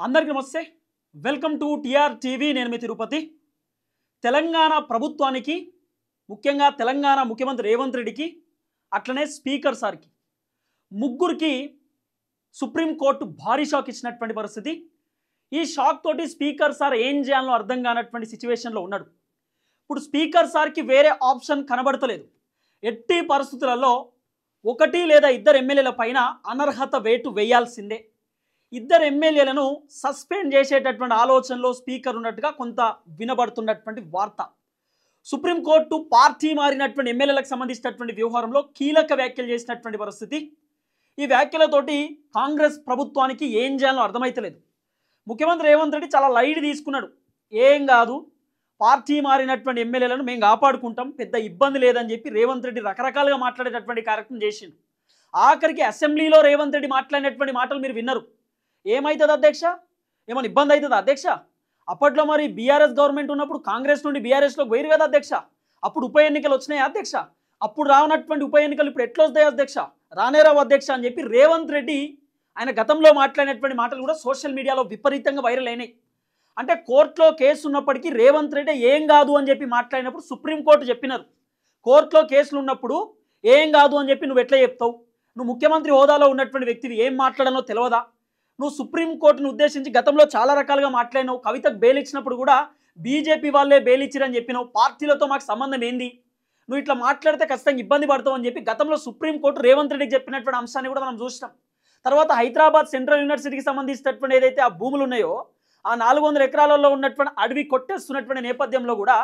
అందరికీ నమస్తే. Welcome to TR TV. నేను మీ తిరుపతి. తెలంగాణ ప్రభుత్వానికి, ముఖ్యంగా తెలంగాణ ముఖ్యమంత్రి రేవంత్ రెడ్డికి, అట్లనే స్పీకర్ సార్కి, ముగ్గురికి సుప్రీంకోర్టు భారీ షాక్ ఇచ్చినటువంటి పరిస్థితి. ఈ షాక్ తోటి స్పీకర్ సార్ ఏం చేయాలో అర్థం కానటువంటి సిచ్యువేషన్లో ఉన్నాడు. ఇప్పుడు స్పీకర్ సార్కి వేరే ఆప్షన్ కనబడతలేదు. ఎట్టి పరిస్థితులలో ఒకటి లేదా ఇద్దరు ఎమ్మెల్యేల పైన అనర్హత వేటు వేయాల్సిందే. ఇద్దరు ఎమ్మెల్యేలను సస్పెండ్ చేసేటటువంటి ఆలోచనలో స్పీకర్ ఉన్నట్టుగా కొంత వినబడుతున్నటువంటి వార్త. సుప్రీంకోర్టు పార్టీ మారినటువంటి ఎమ్మెల్యేలకు సంబంధించినటువంటి వ్యవహారంలో కీలక వ్యాఖ్యలు చేసినటువంటి పరిస్థితి. ఈ వ్యాఖ్యలతోటి కాంగ్రెస్ ప్రభుత్వానికి ఏం చేయాలో అర్థమైతలేదు. ముఖ్యమంత్రి రేవంత్ రెడ్డి చాలా లైట్ తీసుకున్నాడు. ఏం కాదు, పార్టీ మారినటువంటి ఎమ్మెల్యేలను మేము కాపాడుకుంటాం, పెద్ద ఇబ్బంది లేదని చెప్పి రేవంత్ రెడ్డి రకరకాలుగా మాట్లాడేటటువంటి కార్యక్రమం చేసిండు. ఆఖరికి అసెంబ్లీలో రేవంత్ రెడ్డి మాట్లాడినటువంటి మాటలు మీరు విన్నారు. ఏమవుతుంది అధ్యక్ష, ఏమైనా ఇబ్బంది అవుతుందా అధ్యక్ష? అప్పట్లో మరి బీఆర్ఎస్ గవర్నమెంట్ ఉన్నప్పుడు కాంగ్రెస్ నుండి బీఆర్ఎస్లోకి పోయారు కదా అధ్యక్ష. అప్పుడు ఉప ఎన్నికలు వచ్చినాయి అధ్యక్ష. అప్పుడు రానటువంటి ఉప ఎన్నికలు ఇప్పుడు ఎట్లా వస్తాయి అధ్యక్ష? రానేరావు అధ్యక్ష అని చెప్పి రేవంత్ రెడ్డి ఆయన గతంలో మాట్లాడినటువంటి మాటలు కూడా సోషల్ మీడియాలో విపరీతంగా వైరల్ అయినాయి. అంటే కోర్టులో కేసు ఉన్నప్పటికీ రేవంత్ రెడ్డి ఏం కాదు అని చెప్పి మాట్లాడినప్పుడు సుప్రీంకోర్టు చెప్పినారు, కోర్టులో కేసులు ఉన్నప్పుడు ఏం కాదు అని చెప్పి నువ్వు ఎట్లా చెప్తావు? నువ్వు ముఖ్యమంత్రి హోదాలో ఉన్నటువంటి వ్యక్తివి, ఏం మాట్లాడాలో తెలియదా? నువ్వు సుప్రీంకోర్టును ఉద్దేశించి గతంలో చాలా రకాలుగా మాట్లాడినావు. కవితకు బెయిల్ ఇచ్చినప్పుడు కూడా బీజేపీ వాళ్ళే బెయిల్ ఇచ్చిరని చెప్పినావు. పార్టీలతో మాకు సంబంధం ఏంది? నువ్వు ఇట్లా మాట్లాడితే ఖచ్చితంగా ఇబ్బంది పడతావు అని చెప్పి గతంలో సుప్రీంకోర్టు రేవంత్ రెడ్డికి చెప్పినటువంటి అంశాన్ని కూడా మనం చూసినాం. తర్వాత హైదరాబాద్ సెంట్రల్ యూనివర్సిటీకి సంబంధించినటువంటి ఏదైతే ఆ భూములు ఉన్నాయో ఆ 400 ఎకరాలలో ఉన్నటువంటి అడవి కొట్టేస్తున్నటువంటి నేపథ్యంలో కూడా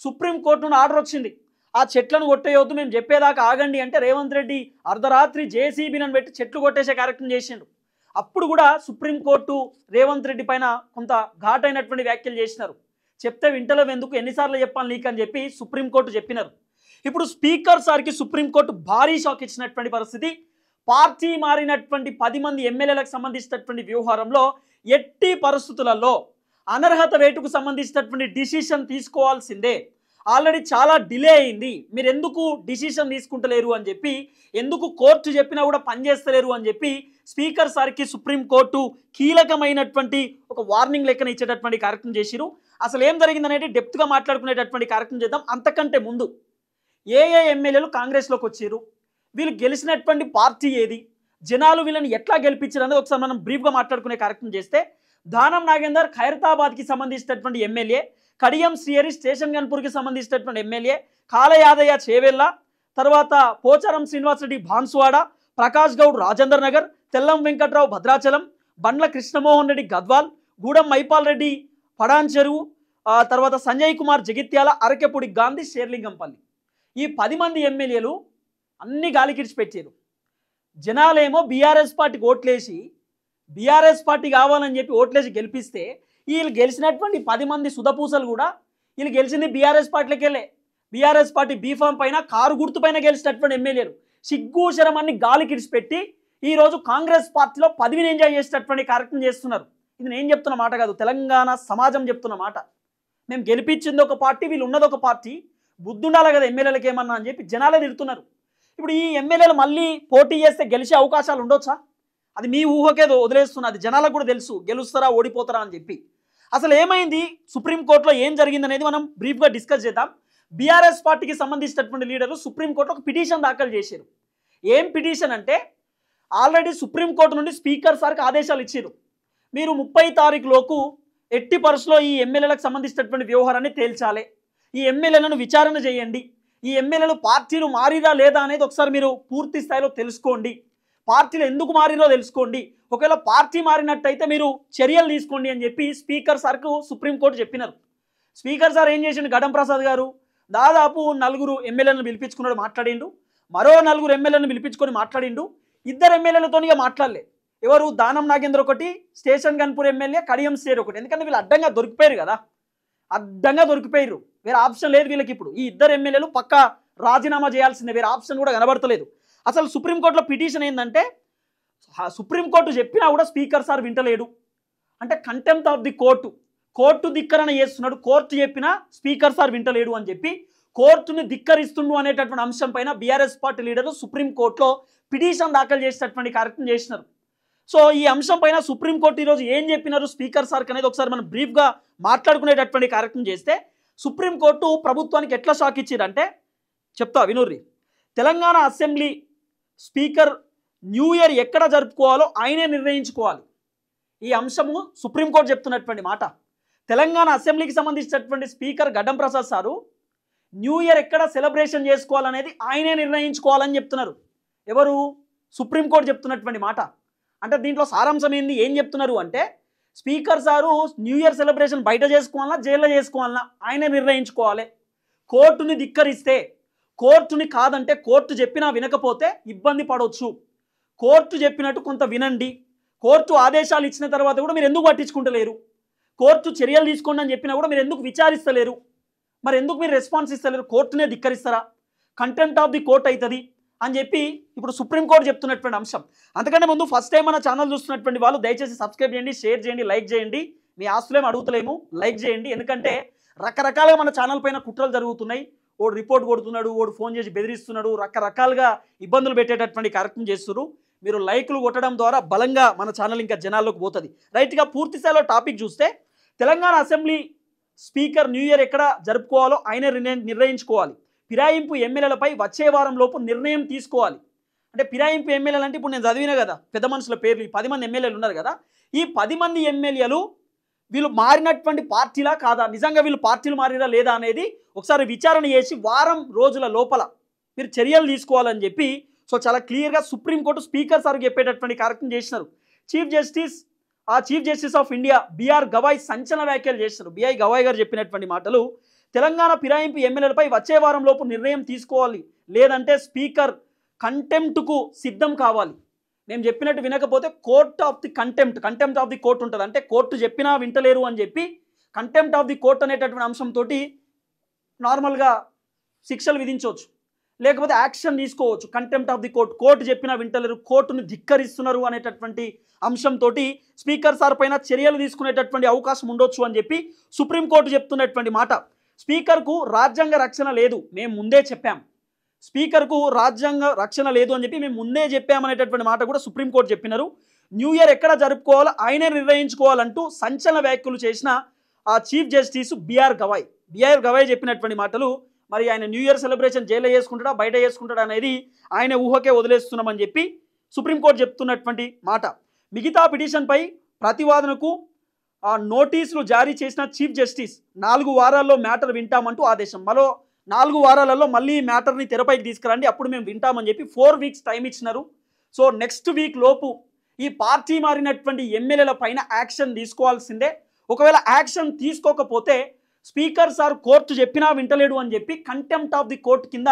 సుప్రీంకోర్టు నుండి ఆర్డర్ వచ్చింది. ఆ చెట్లను కొట్టేయొద్దు, మేము చెప్పేదాకా ఆగండి అంటే రేవంత్ రెడ్డి అర్ధరాత్రి జేసీబీలను పెట్టి చెట్లు కొట్టేసే కార్యక్రమం చేసిండు. అప్పుడు కూడా సుప్రీంకోర్టు రేవంత్ రెడ్డి పైన కొంత ఘాటైనటువంటి వ్యాఖ్యలు చేసినారు. చెప్తే వింటలేవు ఎందుకు, ఎన్నిసార్లు చెప్పాలి నీకు అని చెప్పి సుప్రీంకోర్టు చెప్పినారు. ఇప్పుడు స్పీకర్ సార్కి సుప్రీంకోర్టు భారీ షాక్ ఇచ్చినటువంటి పరిస్థితి. పార్టీ మారినటువంటి 10 మంది ఎమ్మెల్యేలకు సంబంధించినటువంటి వ్యవహారంలో ఎట్టి పరిస్థితులలో అనర్హత వేటుకు సంబంధించినటువంటి డిసిషన్ తీసుకోవాల్సిందే. ఆల్రెడీ చాలా డిలే అయింది, మీరు ఎందుకు డిసిషన్ తీసుకుంటలేరు అని చెప్పి, ఎందుకు కోర్టు చెప్పినా కూడా పనిచేస్తలేరు అని చెప్పి స్పీకర్ సార్కి సుప్రీంకోర్టు కీలకమైనటువంటి ఒక వార్నింగ్ లెక్కన ఇచ్చేటటువంటి కార్యక్రమం చేసిరు. అసలు ఏం జరిగిందనేది డెప్త్గా మాట్లాడుకునేటటువంటి కార్యక్రమం చేద్దాం. అంతకంటే ముందు ఏ ఎమ్మెల్యేలు కాంగ్రెస్లోకి వచ్చారు, వీళ్ళు గెలిచినటువంటి పార్టీ ఏది, జనాలు వీళ్ళని ఎట్లా గెలిపించారు అనేది ఒకసారి మనం బ్రీఫ్గా మాట్లాడుకునే కార్యక్రమం చేస్తే, దానం నాగేందర్ ఖైరతాబాద్కి సంబంధించినటువంటి ఎమ్మెల్యే, కడియం శ్రీహరి స్టేషన్ గన్పూర్కి సంబంధించినటువంటి ఎమ్మెల్యే, కాలయాదయ్య చేవెళ్ళ, తర్వాత పోచారం శ్రీనివాసరెడ్డి బాన్సువాడ, ప్రకాష్ గౌడ్ రాజేందర్ నగర్, తెల్లం వెంకట్రావు భద్రాచలం, బండ్ల కృష్ణమోహన్ రెడ్డి గద్వాల్, గూడెం మైపాల్ రెడ్డి పడాన్ చెరువు, తర్వాత సంజయ్ కుమార్ జగిత్యాల, అరకెపూడి గాంధీ షేర్లింగంపల్లి. ఈ 10 మంది ఎమ్మెల్యేలు అన్ని గాలికిడిచి పెట్టారు. జనాలేమో బీఆర్ఎస్ పార్టీకి ఓట్లేసి, బీఆర్ఎస్ పార్టీ కావాలని చెప్పి ఓట్లేసి గెలిపిస్తే, వీళ్ళు గెలిచినటువంటి 10 మంది సుధపూసలు కూడా వీళ్ళు గెలిచింది బీఆర్ఎస్ పార్టీలకి వెళ్ళే. బీఆర్ఎస్ పార్టీ బీఫామ్ పైన, కారు గుర్తు పైన గెలిచినటువంటి ఎమ్మెల్యేలు సిగ్గుశరమాన్ని గాలికిడిచిపెట్టి ఈరోజు కాంగ్రెస్ పార్టీలో పదవిని ఎంజాయ్ చేసేటటువంటి కార్యక్రమం చేస్తున్నారు. ఇది నేను చెప్తున్న మాట కాదు, తెలంగాణ సమాజం చెప్తున్న మాట. మేము గెలిపించింది ఒక పార్టీ, వీళ్ళు ఉన్నది ఒక పార్టీ, బుద్ధి ఉండాలి కదా ఎమ్మెల్యేలకు ఏమన్నా అని చెప్పి జనాలే తిడుతున్నారు. ఇప్పుడు ఈ ఎమ్మెల్యేలు మళ్ళీ పోటీ చేస్తే గెలిచే అవకాశాలు ఉండొచ్చా? అది మీ ఊహకేదో వదిలేస్తున్నది, జనాలకు కూడా తెలుసు గెలుస్తారా ఓడిపోతారా అని చెప్పి. అసలు ఏమైంది, సుప్రీంకోర్టులో ఏం జరిగింది అనేది మనం బ్రీఫ్గా డిస్కస్ చేద్దాం. బీఆర్ఎస్ పార్టీకి సంబంధించినటువంటి లీడర్లు సుప్రీంకోర్టులో ఒక పిటిషన్ దాఖలు చేశారు. ఏం పిటిషన్ అంటే, ఆల్రెడీ సుప్రీంకోర్టు నుండి స్పీకర్ సార్కి ఆదేశాలు ఇచ్చారు, మీరు 30 తారీఖులోపు ఎట్టి పరిస్థితుల్లో ఈ ఎమ్మెల్యేలకు సంబంధించినటువంటి వ్యవహారాన్ని తేల్చాలి, ఈ ఎమ్మెల్యేలను విచారణ చేయండి, ఈ ఎమ్మెల్యేలు పార్టీలు మారిరా లేదా అనేది ఒకసారి మీరు పూర్తి స్థాయిలో తెలుసుకోండి, పార్టీలు ఎందుకు మారిరో తెలుసుకోండి, ఒకవేళ పార్టీ మారినట్టయితే మీరు చర్యలు తీసుకోండి అని చెప్పి స్పీకర్ సార్కు సుప్రీంకోర్టు చెప్పినారు. స్పీకర్ సార్ ఏం చేసిండు, గడం ప్రసాద్ గారు దాదాపు 4 ఎమ్మెల్యేలను పిలిపించుకున్నాడు, మాట్లాడిండు. మరో 4 ఎమ్మెల్యేలను పిలిపించుకొని మాట్లాడిండు. 2 ఎమ్మెల్యేలతో మాట్లాడలే. ఎవరు, దానం నాగేంద్ర ఒకటి, స్టేషన్ గన్పూర్ ఎమ్మెల్యే కడియం శ్రీహరి ఒకటి. ఎందుకంటే వీళ్ళు అడ్డంగా దొరికిపోయారు కదా, అడ్డంగా దొరికిపోయారు, వేరే ఆప్షన్ లేదు వీళ్ళకి. ఇప్పుడు ఈ 2 ఎమ్మెల్యేలు పక్కా రాజీనామా చేయాల్సిందే, వేరే ఆప్షన్ కూడా కనబడతలేదు. అసలు సుప్రీంకోర్టులో పిటిషన్ ఏంటంటే, సుప్రీంకోర్టు చెప్పినా కూడా స్పీకర్ సార్ వింటలేడు, అంటే contempt of the court, court ధిక్కరణ చేస్తున్నాడు, కోర్టు చెప్పినా స్పీకర్ సార్ వింటలేడు అని చెప్పి కోర్టుని ధిక్కరిస్తుండు అనేటటువంటి అంశం పైన బీఆర్ఎస్ పార్టీ లీడర్లు సుప్రీంకోర్టులో పిటిషన్ దాఖలు చేసేటటువంటి కార్యక్రమం చేసినారు. సో ఈ అంశం పైన సుప్రీంకోర్టు ఈరోజు ఏం చెప్పినారు స్పీకర్ సార్ అనేది ఒకసారి మనం బ్రీఫ్గా మాట్లాడుకునేటటువంటి కార్యక్రమం చేస్తే, సుప్రీంకోర్టు ప్రభుత్వానికి ఎట్లా షాక్ ఇచ్చారంటే చెప్తా వినూర్రి. Telangana assembly speaker new year ఎక్కడ జరుపుకోవాలో ఆయనే నిర్ణయించుకోవాలి. ఈ అంశము సుప్రీంకోర్టు చెప్తున్నటువంటి మాట. తెలంగాణ అసెంబ్లీకి సంబంధించినటువంటి స్పీకర్ గడ్డం ప్రసాద్ సారు న్యూ ఇయర్ ఎక్కడ సెలబ్రేషన్ చేసుకోవాలనేది ఆయనే నిర్ణయించుకోవాలని చెప్తున్నారు. ఎవరు? సుప్రీంకోర్టు చెప్తున్నటువంటి మాట. అంటే దీంట్లో సారాంశం ఏంది, ఏం చెప్తున్నారు అంటే, speaker sir new year celebration బయట చేసుకోవాలన్నా జైల్లో చేసుకోవాలన్నా ఆయనే నిర్ణయించుకోవాలి. కోర్టుని ధిక్కరిస్తే, కోర్టుని కాదంటే, కోర్టు చెప్పినా వినకపోతే ఇబ్బంది పడవచ్చు. కోర్టు చెప్పినట్టు కొంత వినండి. కోర్టు ఆదేశాలు ఇచ్చిన తర్వాత కూడా మీరు ఎందుకు పట్టించుకుంటలేరు? కోర్టు చర్యలు తీసుకోండి అని చెప్పినా కూడా మీరు ఎందుకు విచారిస్తలేరు? మరి ఎందుకు మీరు రెస్పాన్స్ ఇస్తలేరు? కోర్టునే ధిక్కరిస్తారా? కంటెంప్ట్ ఆఫ్ ది కోర్ట్ అవుతుంది అని చెప్పి ఇప్పుడు సుప్రీంకోర్టు చెప్తున్నటువంటి అంశం. అంతకంటే ముందు ఫస్ట్ టైం మన ఛానల్ చూస్తున్నటువంటి వాళ్ళు దయచేసి సబ్స్క్రైబ్ చేయండి, షేర్ చేయండి, లైక్ చేయండి. మీ ఆస్తులేం అడుగుతలేము, లైక్ చేయండి. ఎందుకంటే రకరకాలుగా మన ఛానల్ పైన కుట్రలు జరుగుతున్నాయి. ఓడు రిపోర్ట్ కొడుతున్నాడు, ఓడు ఫోన్ చేసి బెదిరిస్తున్నాడు, రకరకాలుగా ఇబ్బందులు పెట్టేటటువంటి కార్యక్రమం చేస్తున్నారు. మీరు లైక్లు కొట్టడం ద్వారా బలంగా మన ఛానల్ ఇంకా జనాల్లోకి పోతుంది. రైట్గా పూర్తి స్థాయిలో టాపిక్ చూస్తే, Telangana assembly speaker new year ఎక్కడ జరుపుకోవాలో ఆయనే నిర్ణయించుకోవాలి. ఫిరాయింపు ఎమ్మెల్యేలపై వచ్చే వారం లోపు నిర్ణయం తీసుకోవాలి. అంటే ఫిరాయింపు ఎమ్మెల్యేలు అంటే ఇప్పుడు నేను చదివినా కదా పెద్ద మనుషుల పేర్లు, ఈ 10 మంది ఎమ్మెల్యేలు ఉన్నారు కదా, ఈ 10 మంది ఎమ్మెల్యేలు వీళ్ళు మారినటువంటి పార్టీలా కాదా, నిజంగా వీళ్ళు పార్టీలు మారిరా లేదా అనేది ఒకసారి విచారణ చేసి వారం రోజుల లోపల మీరు చర్యలు తీసుకోవాలని చెప్పి సో చాలా క్లియర్గా సుప్రీంకోర్టు స్పీకర్ సార్ చెప్పేటటువంటి కార్యక్రమం చేసినారు. Chief justice of India BR Gavai సంచలన వ్యాఖ్యలు చేసినారు. బిఐ గవాయ్ గారు చెప్పినటువంటి మాటలు, తెలంగాణ ఫిరాయింపు ఎమ్మెల్యేలపై వచ్చే వారం లోపు నిర్ణయం తీసుకోవాలి, లేదంటే స్పీకర్ కంటెంప్ట్కు సిద్ధం కావాలి. నేను చెప్పినట్టు వినకపోతే కంటెంప్ట్ ఆఫ్ ది కోర్ట్ ఉంటుంది. అంటే కోర్టు చెప్పినా వింటలేరు అని చెప్పి కంటెంప్ట్ ఆఫ్ ది కోర్ట్ అనేటటువంటి అంశంతో నార్మల్గా శిక్షలు విధించవచ్చు, లేకపోతే యాక్షన్ తీసుకోవచ్చు. కంటెంప్ట్ ఆఫ్ ది కోర్టు చెప్పినా వింటలేరు, కోర్టును ధిక్కరిస్తున్నారు అనేటటువంటి అంశంతో స్పీకర్ సార్ పైన చర్యలు తీసుకునేటటువంటి అవకాశం ఉండొచ్చు అని చెప్పి సుప్రీంకోర్టు చెప్తున్నటువంటి మాట. స్పీకర్కు రాజ్యాంగ రక్షణ లేదు, మేము ముందే చెప్పాం. స్పీకర్కు రాజ్యాంగ రక్షణ లేదు అని చెప్పి మేము ముందే చెప్పామనేటటువంటి మాట కూడా సుప్రీంకోర్టు చెప్పినారు. న్యూ ఇయర్ ఎక్కడ జరుపుకోవాలో ఆయనే నిర్ణయించుకోవాలంటూ సంచలన వ్యాఖ్యలు చేసిన ఆ చీఫ్ జస్టిస్ బిఆర్ గవాయ్ చెప్పినటువంటి మాటలు, మరి ఆయన న్యూ ఇయర్ సెలబ్రేషన్ జైల్లో చేసుకుంటాడా బయట చేసుకుంటాడా అనేది ఆయన ఊహకే వదిలేస్తున్నామని చెప్పి సుప్రీంకోర్టు చెప్తున్నటువంటి మాట. మిగతా పిటిషన్పై ప్రతివాదనకు నోటీసులు జారీ చేసిన చీఫ్ జస్టిస్ 4 వారాల్లో మ్యాటర్ వింటామంటూ ఆదేశం. మరో 4 వారాలలో మళ్ళీ ఈ మ్యాటర్ని తెరపైకి తీసుకురండి, అప్పుడు మేము వింటామని చెప్పి 4 వీక్స్ టైం ఇచ్చినారు. సో నెక్స్ట్ వీక్ లోపు ఈ పార్టీ మారినటువంటి ఎమ్మెల్యేల పైన యాక్షన్ తీసుకోవాల్సిందే. ఒకవేళ యాక్షన్ తీసుకోకపోతే స్పీకర్ సార్ కోర్టు చెప్పినా వింటలేడు అని చెప్పి కంటెంప్ట్ ఆఫ్ ది కోర్ట్ కింద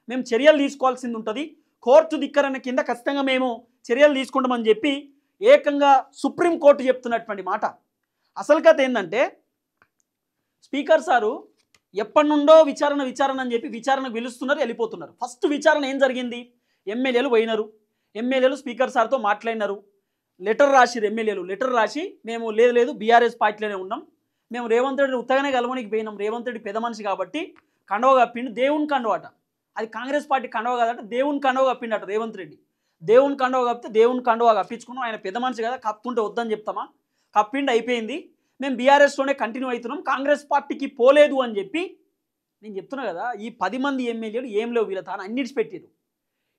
మేము చర్యలు తీసుకోవాల్సింది ఉంటుంది. కోర్టు ధిక్కరణ కింద ఖచ్చితంగా మేము చర్యలు తీసుకుంటామని చెప్పి ఏకంగా సుప్రీంకోర్టు చెప్తున్నటువంటి మాట. అసలు కథ ఏంటంటే, స్పీకర్ సారు ఎప్పటి నుండో విచారణ అని చెప్పి విచారణకు పిలుస్తున్నారు, వెళ్ళిపోతున్నారు. ఫస్ట్ విచారణ ఏం జరిగింది, ఎమ్మెల్యేలు పోయినారు, ఎమ్మెల్యేలు స్పీకర్ సార్తో మాట్లాడినారు, లెటర్ రాసిరు. ఎమ్మెల్యేలు లెటర్ రాసి మేము లేదు బీఆర్ఎస్ పార్టీలోనే ఉన్నాం, మేము రేవంత్ రెడ్డి ఉత్తగానే కలవనికి పోయినాం, రేవంత్ రెడ్డి పెద్ద మనిషి కాబట్టి కండవ కప్పిండు, దేవుని కండవ అట, అది కాంగ్రెస్ పార్టీ కండవ కాదట, దేవుని కండవ కప్పిండట రేవంత్ రెడ్డి. దేవుని కండవ కప్పితే దేవుని కండవ కప్పించుకున్నాం, ఆయన పెద్ద మనిషి కదా కప్పుకుంటే వద్దని చెప్తామా, కప్పిండి అయిపోయింది, మేము బీఆర్ఎస్లోనే కంటిన్యూ అవుతున్నాం, కాంగ్రెస్ పార్టీకి పోలేదు అని చెప్పి నేను చెప్తున్నా కదా. ఈ 10 మంది ఎమ్మెల్యేలు ఏం లేవు వీళ్ళ తాను అన్ని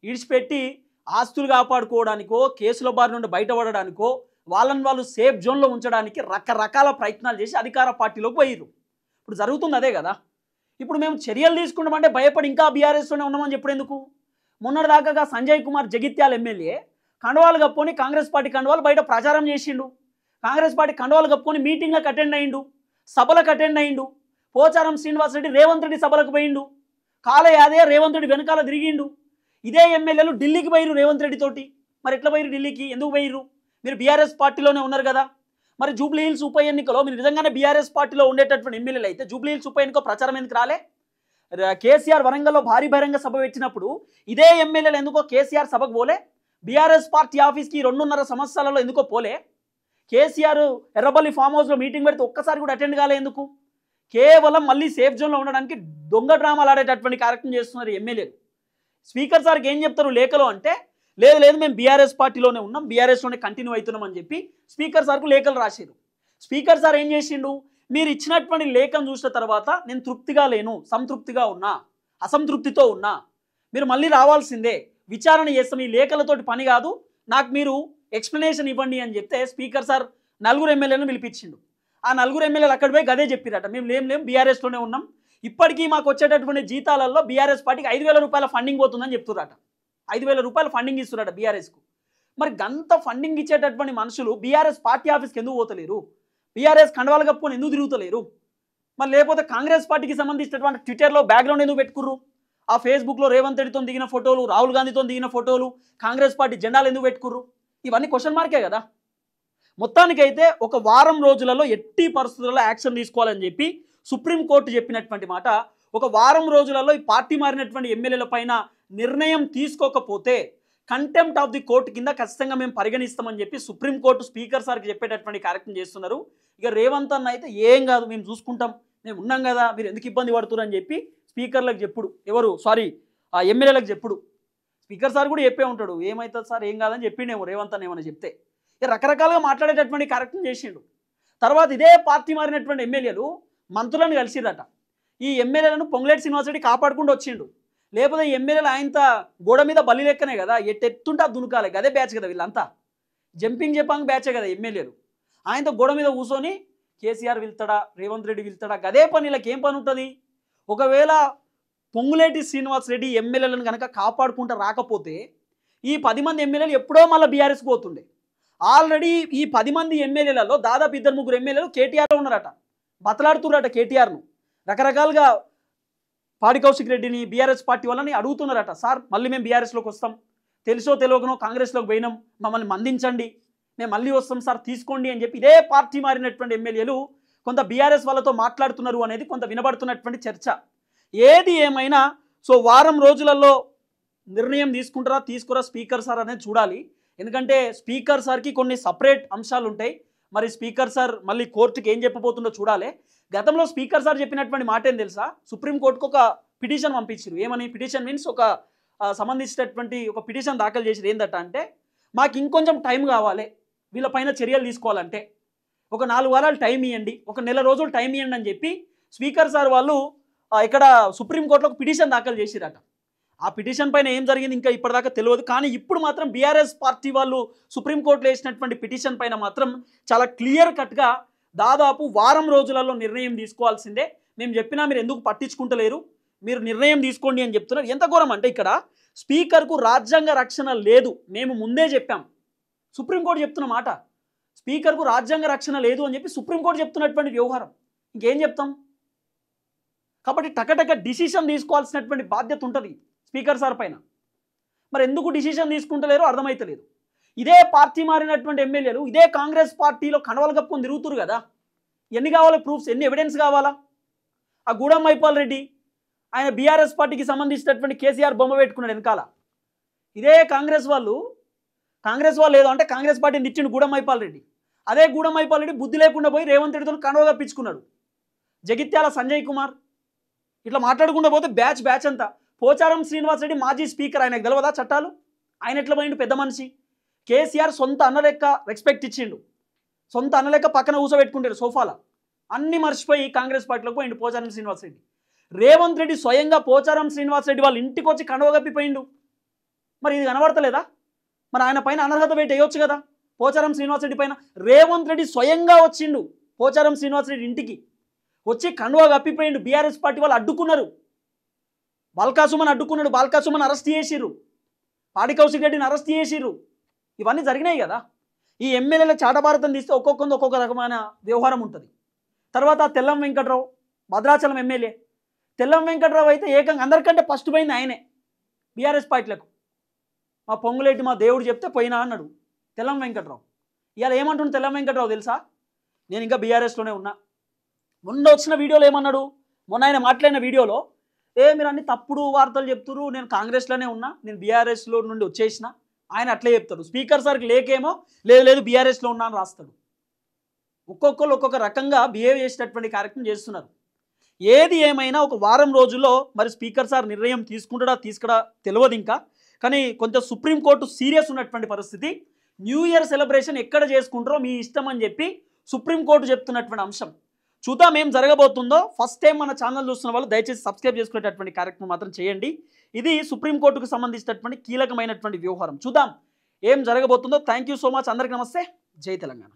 ఇడిచిపెట్టి ఆస్తులు కాపాడుకోవడానికో కేసుల బారి నుండి బయటపడడానికో వాళ్ళని వాళ్ళు సేఫ్ జోన్లో ఉంచడానికి రకరకాల ప్రయత్నాలు చేసి అధికార పార్టీలోకి పోయిర్రు. ఇప్పుడు జరుగుతుంది అదే కదా. ఇప్పుడు మేము చర్యలు తీసుకుంటామంటే భయపడి ఇంకా బీఆర్ఎస్లోనే ఉన్నామని చెప్పడం ఎందుకు? మొన్నటిదాకా సంజయ్ కుమార్ జగిత్యాల ఎమ్మెల్యే కండవాలు కప్పుకొని కాంగ్రెస్ పార్టీ కండవాలు బయట ప్రచారం చేసిండు, కాంగ్రెస్ పార్టీ కండవాలు కప్పుకొని మీటింగ్లకు అటెండ్ అయ్యిండు, సభలకు అటెండ్ అయ్యిండు. పోచారం శ్రీనివాస్ రెడ్డి రేవంత్ రెడ్డి సభలకు పోయిండు, కాలయాదే రేవంత్ రెడ్డి వెనకాల తిరిగిండు. ఇదే ఎమ్మెల్యేలు ఢిల్లీకి పోయిరు రేవంత్ రెడ్డి తోటి. మరి ఎట్లా పోయిరు ఢిల్లీకి, ఎందుకు పోయిర్రు? మీరు బీఆర్ఎస్ పార్టీలోనే ఉన్నారు కదా. మరి జూబ్లీ హిల్స్ ఉప ఎన్నికలో మీరు నిజంగానే బీఆర్ఎస్ పార్టీలో ఉండేటటువంటి ఎమ్మెల్యేలు అయితే జూబ్లీ హిల్స్ ఉప ఎన్నిక ప్రచారం ఎందుకు రాలే? కేసీఆర్ వరంగల్లో భారీ బహిరంగ సభ పెట్టినప్పుడు ఇదే ఎమ్మెల్యేలు ఎందుకో కేసీఆర్ సభకు పోలే? బీఆర్ఎస్ పార్టీ ఆఫీస్కి 2.5 సంవత్సరాలలో ఎందుకో పోలే? కేసీఆర్ ఎర్రబల్లి ఫామ్ హౌస్లో మీటింగ్ పెడితే ఒక్కసారి కూడా అటెండ్ కాలే ఎందుకు? కేవలం మళ్ళీ సేఫ్ జోన్లో ఉండడానికి దొంగ డ్రామాలు ఆడేటటువంటి కార్యక్రమం చేస్తున్నారు ఎమ్మెల్యేలు. స్పీకర్ సార్కి ఏం చెప్తారు లేఖలో అంటే, లేదు లేదు మేము బీఆర్ఎస్ పార్టీలోనే ఉన్నాం, బీఆర్ఎస్లోనే కంటిన్యూ అవుతున్నాం అని చెప్పి స్పీకర్ సార్కు లేఖలు రాశారు. స్పీకర్ సార్ ఏం చేసిండు, మీరు ఇచ్చినటువంటి లేఖను చూసిన తర్వాత నేను తృప్తిగా లేను, సంతృప్తిగా ఉన్నా, అసంతృప్తితో ఉన్నా, మీరు మళ్ళీ రావాల్సిందే, విచారణ చేస్తాం, ఈ లేఖలతోటి పని కాదు, నాకు మీరు ఎక్స్ప్లెనేషన్ ఇవ్వండి అని చెప్తే స్పీకర్ సార్ 4 ఎమ్మెల్యేలను పిలిపించిండు. ఆ 4 ఎమ్మెల్యేలు అక్కడ పోయి గదే చెప్పిరట, మేము లేం బీఆర్ఎస్లోనే ఉన్నాం, ఇప్పటికీ మాకు వచ్చేటటువంటి జీతాలలో బీఆర్ఎస్ పార్టీకి 5,000 రూపాయల ఫండింగ్ పోతుందని చెప్తున్నారట. 5,000 రూపాయలు ఫండింగ్ ఇస్తున్నారట బీఆర్ఎస్కు. మరి గంత ఫండింగ్ ఇచ్చేటటువంటి మనుషులు బీఆర్ఎస్ పార్టీ ఆఫీస్కి ఎందుకు పోతలేరు, బీఆర్ఎస్ కండవాలు కప్పుకొని ఎందుకు తిరుగుతలేరు? మరి లేకపోతే కాంగ్రెస్ పార్టీకి సంబంధించినటువంటి ట్విట్టర్లో బ్యాక్గ్రౌండ్ ఎందుకు పెట్టుకుర్రు? ఆ ఫేస్బుక్లో రేవంత్ రెడ్డితో దిగిన ఫోటోలు, రాహుల్ గాంధీతో దిగిన ఫోటోలు, కాంగ్రెస్ పార్టీ జెండాలు ఎందుకు పెట్టుకుర్రు? ఇవన్నీ క్వశ్చన్ మార్కే కదా. మొత్తానికైతే ఒక వారం రోజులలో ఎట్టి పరిస్థితుల్లో యాక్షన్ తీసుకోవాలని చెప్పి సుప్రీంకోర్టు చెప్పినటువంటి మాట. ఒక వారం రోజులలో ఈ పార్టీ మారినటువంటి ఎమ్మెల్యేల పైన నిర్ణయం తీసుకోకపోతే కంటెంప్ట్ ఆఫ్ ది కోర్టు కింద ఖచ్చితంగా మేము పరిగణిస్తామని చెప్పి సుప్రీంకోర్టు స్పీకర్ సార్కి చెప్పేటటువంటి కార్యక్రమం చేస్తున్నారు. ఇక రేవంత్ అన్న అయితే ఏం కాదు, మేము చూసుకుంటాం, మేము ఉన్నాం కదా, మీరు ఎందుకు ఇబ్బంది పడుతున్నారు అని చెప్పి స్పీకర్లకు చెప్పుడు, ఆ ఎమ్మెల్యేలకు చెప్పుడు. స్పీకర్ సార్ కూడా చెప్పే ఉంటాడు, ఏమవుతుంది సార్ ఏం కాదని చెప్పిండేమో రేవంత్ అన్న ఏమని చెప్తే. ఇక రకరకాలుగా మాట్లాడేటటువంటి కార్యక్రమం చేసిండు. తర్వాత ఇదే పార్టీ మారినటువంటి ఎమ్మెల్యేలు మంత్రులను కలిసిరట. ఈ ఎమ్మెల్యేలను పొంగులేటి శ్రీనివాసరెడ్డి కాపాడుకుంటూ వచ్చిండు. లేకపోతే ఈ ఎమ్మెల్యేలు ఆయనత గోడ మీద బలి లెక్కనే కదా, ఎట్టెత్తుంటే అది దునకాలి, అదే బ్యాచ్ కదా వీళ్ళంతా, జంపింగ్ జపాంగ్ బ్యాచే కదా ఎమ్మెల్యేలు. ఆయనతో గోడ మీద కూర్చొని కేసీఆర్ వెళ్తాడా, రేవంత్ రెడ్డి వెళ్తాడా, గదే పని. వీళ్ళకి ఏం పని ఉంటుంది? ఒకవేళ పొంగులేటి శ్రీనివాసరెడ్డి ఎమ్మెల్యేలను కనుక కాపాడుకుంటూ రాకపోతే ఈ 10 మంది ఎమ్మెల్యేలు ఎప్పుడో మళ్ళీ బీఆర్ఎస్కి పోతుండే. ఆల్రెడీ ఈ 10 మంది ఎమ్మెల్యేలలో దాదాపు 2-3 ఎమ్మెల్యేలు కేటీఆర్లో ఉన్నారట, బతలాడుతున్నారట కేటీఆర్ను. రకరకాలుగా పాడి కౌశిక్ రెడ్డిని బీఆర్ఎస్ పార్టీ వాళ్ళని అడుగుతున్నారట, సార్ మళ్ళీ మేము బీఆర్ఎస్లోకి వస్తాం, తెలుసో తెలియకనో కాంగ్రెస్లోకి పోయినాం, మమ్మల్ని మందించండి, మేము మళ్ళీ వస్తాం సార్ తీసుకోండి అని చెప్పి ఇదే పార్టీ మారినటువంటి ఎమ్మెల్యేలు కొంత బీఆర్ఎస్ వాళ్ళతో మాట్లాడుతున్నారు అనేది కొంత వినబడుతున్నటువంటి చర్చ. ఏది ఏమైనా వారం రోజులలో నిర్ణయం తీసుకురా స్పీకర్ సార్ అనేది చూడాలి. ఎందుకంటే స్పీకర్ సార్కి కొన్ని సపరేట్ అంశాలు ఉంటాయి. మరి స్పీకర్ సార్ మళ్ళీ కోర్టుకి ఏం చెప్పబోతుందో చూడాలి. గతంలో స్పీకర్ సార్ చెప్పినటువంటి మాట ఏం తెలుసా, సుప్రీంకోర్టుకు ఒక పిటిషన్ పంపించారు. ఏమని పిటిషన్ మీన్స్ ఒక సంబంధించినటువంటి ఒక పిటిషన్ దాఖలు చేసి ఏందట అంటే, మాకు ఇంకొంచెం టైం కావాలి, వీళ్ళపైన చర్యలు తీసుకోవాలంటే ఒక 4 వారాలు టైం ఇవ్వండి, ఒక నెల రోజులు టైం ఇవ్వండి అని చెప్పి స్పీకర్ సార్ వాళ్ళు ఇక్కడ సుప్రీంకోర్టులో ఒక పిటిషన్ దాఖలు చేసిరట. ఆ పిటిషన్ పైన ఏం జరిగింది ఇంకా ఇప్పటిదాకా తెలియదు. కానీ ఇప్పుడు మాత్రం బీఆర్ఎస్ పార్టీ వాళ్ళు సుప్రీంకోర్టులో వేసినటువంటి పిటిషన్ పైన మాత్రం చాలా క్లియర్ కట్గా దాదాపు వారం రోజులలో నిర్ణయం తీసుకోవాల్సిందే, మేము చెప్పినా మీరు ఎందుకు పట్టించుకుంటలేరు, మీరు నిర్ణయం తీసుకోండి అని చెప్తున్నారు. ఎంత ఘోరం అంటే ఇక్కడ స్పీకర్కు రాజ్యాంగ రక్షణ లేదు, మేము ముందే చెప్పాం. సుప్రీంకోర్టు చెప్తున్న మాట, స్పీకర్కు రాజ్యాంగ రక్షణ లేదు అని చెప్పి సుప్రీంకోర్టు చెప్తున్నటువంటి వ్యవహారం, ఇంకేం చెప్తాం? కాబట్టి టకటక డిసిషన్ తీసుకోవాల్సినటువంటి బాధ్యత ఉంటుంది స్పీకర్ సార్ పైన. మరి ఎందుకు డిసిషన్ తీసుకుంటలేరో అర్థమైతలేదు. ఇదే పార్టీ మారినటువంటి ఎమ్మెల్యేలు ఇదే కాంగ్రెస్ పార్టీలో కండవాలు కప్పుకొని తిరుగుతురు కదా, ఎన్ని కావాలి ప్రూఫ్స్, ఎన్ని ఎవిడెన్స్ కావాలా? ఆ గూడెం మైపాల్ రెడ్డి ఆయన బీఆర్ఎస్ పార్టీకి సంబంధించినటువంటి కేసీఆర్ బొమ్మ పెట్టుకున్నాడు వెనకాల. ఇదే కాంగ్రెస్ వాళ్ళు ఏదో అంటే కాంగ్రెస్ పార్టీని ఇచ్చిండు గూడెం మైపాల్ రెడ్డి. అదే గూడెం మైపాల్ రెడ్డి బుద్ధి లేకుండా పోయి రేవంత్ రెడ్డితో కండవ కప్పించుకున్నాడు. జగిత్యాల సంజయ్ కుమార్ ఇట్లా మాట్లాడుకుంటూ పోతే బ్యాచ్ అంతా. పోచారం శ్రీనివాసరెడ్డి మాజీ స్పీకర్, ఆయనకు తెలియదా చట్టాలు? ఆయన ఎట్లా పోయిండు పెద్ద మనిషి. కేసీఆర్ సొంత అన్న లెక్క రెస్పెక్ట్ ఇచ్చిండు, సొంత అన్న లెక్క పక్కన కూర్చోబెట్టుకుంటారు సోఫాలో. అన్ని మర్చిపోయి కాంగ్రెస్ పార్టీలోకి పోయిండు పోచారం శ్రీనివాసరెడ్డి. రేవంత్ రెడ్డి స్వయంగా పోచారం శ్రీనివాసరెడ్డి వాళ్ళ ఇంటికి వచ్చి కండవ కప్పిపోయిండు. మరి ఇది కనబడతలేదా? మరి ఆయన పైన అనర్హత వేట వేయొచ్చు కదా. పోచారం శ్రీనివాసరెడ్డి పైన రేవంత్ రెడ్డి స్వయంగా వచ్చిండు పోచారం శ్రీనివాసరెడ్డి ఇంటికి, వచ్చి కండువా కప్పిపోయిండు. బీఆర్ఎస్ పార్టీ వాళ్ళు అడ్డుకున్నారు, బాల్కాసుమన్ అడ్డుకున్నాడు, బాల్కాసుమన్ అరెస్ట్ చేసిర్రు, పాడి కౌశిక్ రెడ్డిని అరెస్ట్ చేసిర్రు. ఇవన్నీ జరిగినాయి కదా. ఈ ఎమ్మెల్యేల చాటభారతం తీస్తే ఒక్కొక్కరిది ఒక్కొక్క రకమైన వ్యవహారం ఉంటుంది. తర్వాత తెల్లం వెంకట్రావు భద్రాచలం ఎమ్మెల్యే. తెల్లం వెంకట్రావు అయితే ఏకంగా అందరికంటే ఫస్ట్ పోయింది ఆయనే బీఆర్ఎస్ పార్టీలకు. మా పొంగులేటి మా దేవుడు చెప్తే పోయినా అన్నాడు తెల్లం వెంకట్రావు. ఇవాళ ఏమంటున్నాడు తెల్లం వెంకట్రావు తెలుసా? నేను ఇంకా ఉన్నా. మొన్న వచ్చిన వీడియోలో ఏమన్నాడు, మొన్న ఆయన మాట్లాడిన వీడియోలో, మీరు అన్ని తప్పుడు వార్తలు చెప్తున్నారు, నేను కాంగ్రెస్లోనే ఉన్నా, నేను బీఆర్ఎస్లో నుండి వచ్చేసిన, ఆయన అట్లే చెప్తాడు. స్పీకర్ సార్కి లేకేమో లేదు బీఆర్ఎస్లో ఉన్నా అని రాస్తాడు. ఒక్కొక్కరు ఒక్కొక్క రకంగా బిహేవ్ చేసేటటువంటి కార్యక్రమం చేస్తున్నారు. ఏది ఏమైనా ఒక వారం రోజుల్లో మరి స్పీకర్ సార్ నిర్ణయం తీసుకుంటాడా తెలియదు ఇంకా. కానీ కొంచెం సుప్రీంకోర్టు సీరియస్ ఉన్నటువంటి పరిస్థితి. న్యూ ఇయర్ సెలబ్రేషన్ ఎక్కడ చేసుకుంటారో మీ ఇష్టం అని చెప్పి సుప్రీంకోర్టు చెప్తున్నటువంటి అంశం. చూద్దాం ఏం జరగబోతుందో. ఫస్ట్ టైం మన ఛానల్ చూస్తున్న వాళ్ళు దయచేసి సబ్స్క్రైబ్ చేసుకునేటటువంటి కార్యక్రమం మాత్రం చేయండి. ఇది సుప్రీంకోర్టుకు సంబంధించినటువంటి కీలకమైనటువంటి వ్యవహారం. చూద్దాం ఏం జరగబోతుందో. Thank you so much. అందరికీ నమస్తే. జై తెలంగాణ.